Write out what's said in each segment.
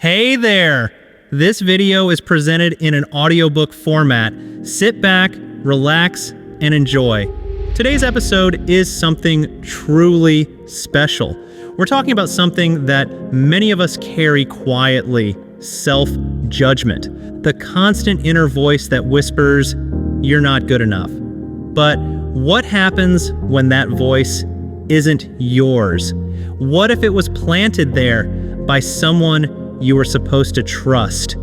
Hey there! This video is presented in an audiobook format. Sit back, relax, and enjoy. Today's episode is something truly special. We're talking about something that many of us carry quietly: self-judgment. The constant inner voice that whispers, "You're not good enough." But what happens when that voice isn't yours? What if it was planted there by someone you were supposed to trust?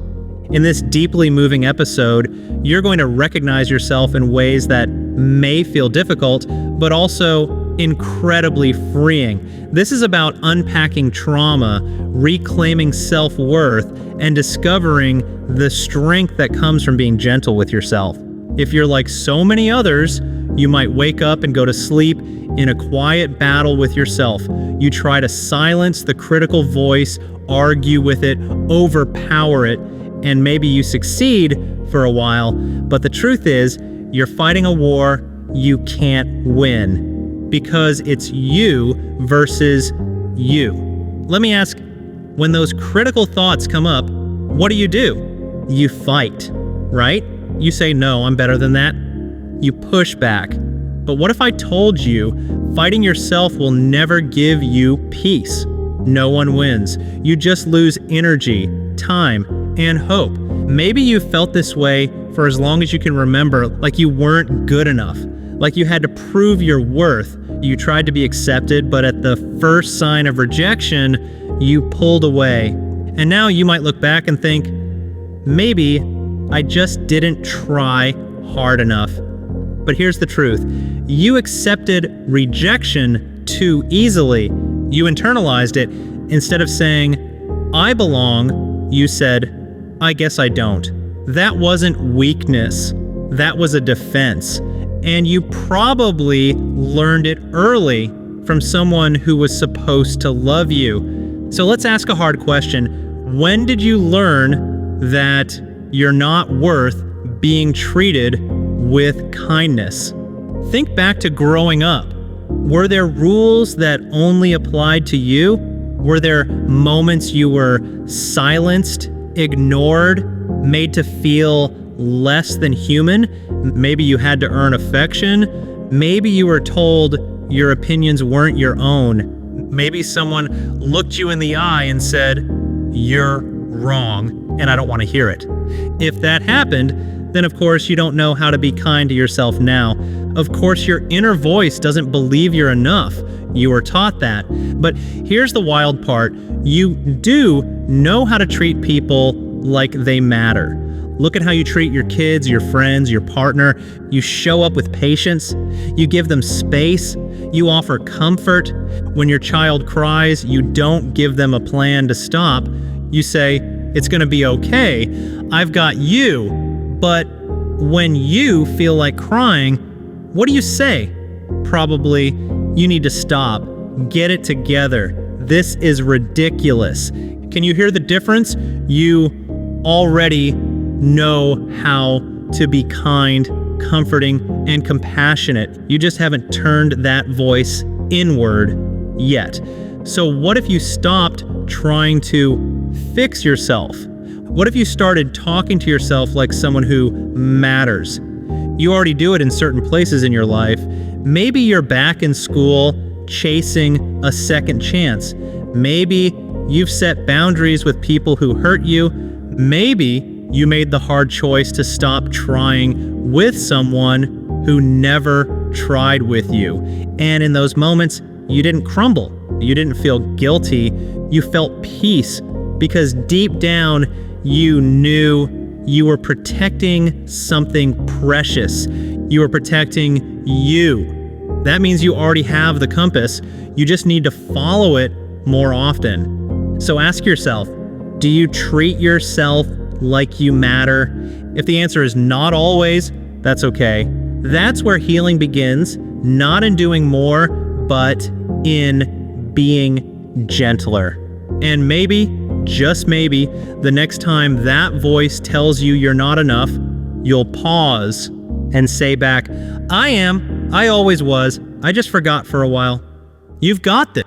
In this deeply moving episode, you're going to recognize yourself in ways that may feel difficult, but also incredibly freeing. This is about unpacking trauma, reclaiming self-worth, and discovering the strength that comes from being gentle with yourself. If you're like so many others, you might wake up and go to sleep in a quiet battle with yourself. You try to silence the critical voice, argue with it, overpower it, and maybe you succeed for a while, but the truth is, you're fighting a war you can't win because it's you versus you. Let me ask, when those critical thoughts come up, what do? You fight, right? You say, "No, I'm better than that." You push back. But what if I told you fighting yourself will never give you peace? No one wins. You just lose energy, time, and hope. Maybe you felt this way for as long as you can remember, like you weren't good enough, like you had to prove your worth. You tried to be accepted, but at the first sign of rejection, you pulled away. And now you might look back and think, maybe I just didn't try hard enough. But here's the truth. You accepted rejection too easily. You internalized it. Instead of saying, "I belong," you said, "I guess I don't." That wasn't weakness. That was a defense. And you probably learned it early from someone who was supposed to love you. So let's ask a hard question. When did you learn that you're not worth being treated with kindness? Think back to growing up. Were there rules that only applied to you? Were there moments you were silenced, ignored, made to feel less than human? Maybe you had to earn affection. Maybe you were told your opinions weren't your own. Maybe someone looked you in the eye and said, "You're wrong, and I don't want to hear it." If that happened, then of course you don't know how to be kind to yourself now. Of course your inner voice doesn't believe you're enough. You were taught that. But here's the wild part. You do know how to treat people like they matter. Look at how you treat your kids, your friends, your partner. You show up with patience. You give them space. You offer comfort. When your child cries, you don't give them a plan to stop. You say, "It's going to be okay. I've got you." But when you feel like crying, what do you say? Probably, "You need to stop. Get it together. This is ridiculous." Can you hear the difference? You already know how to be kind, comforting, and compassionate. You just haven't turned that voice inward yet. So what if you stopped trying to fix yourself? What if you started talking to yourself like someone who matters? You already do it in certain places in your life. Maybe you're back in school chasing a second chance. Maybe you've set boundaries with people who hurt you. Maybe you made the hard choice to stop trying with someone who never tried with you. And in those moments, you didn't crumble. You didn't feel guilty. You felt peace because deep down, you knew you were protecting something precious. You were protecting you. That means you already have the compass. You just need to follow it more often. So ask yourself, do you treat yourself like you matter? If the answer is not always, that's okay. That's where healing begins, not in doing more, but in being gentler. And maybe, just maybe, the next time that voice tells you you're not enough, you'll pause and say back, "I am. I always was. I just forgot for a while." You've got this.